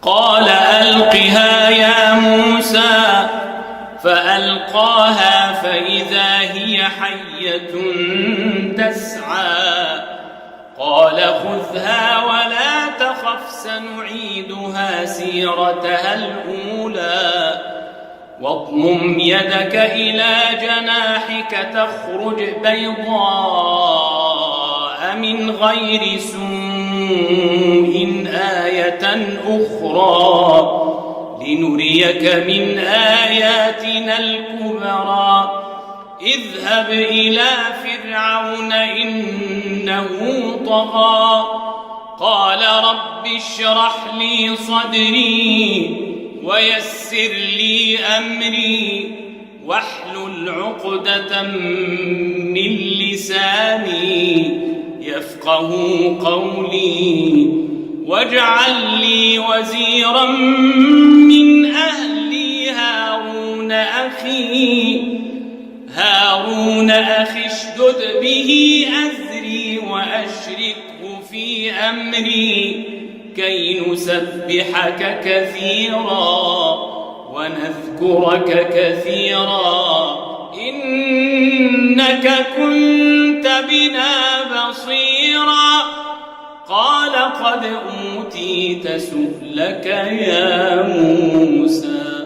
قال ألقها يا موسى فألقاها فإذا هي حية تسعى قال خذها ولا تخف سنعيدها سيرتها الأولى واضمم يدك إلى جناحك تخرج بيضاء من غير سوء آية أخرى لنريك من آياتنا الكبرى اذهب إلى فرعون إنه طغى قال رب اشرح لي صدري ويسر لي أمري واحلل عقدة من لساني يفقه قولي واجعل لي وزيرا من أهلي هارون أخي اشدد به أزري وأشركه في أمري كي نسبحك كثيرا ونذكرك كثيرا إنك كنت بنا بصيرا قال قد أوتيت سؤلك يا موسى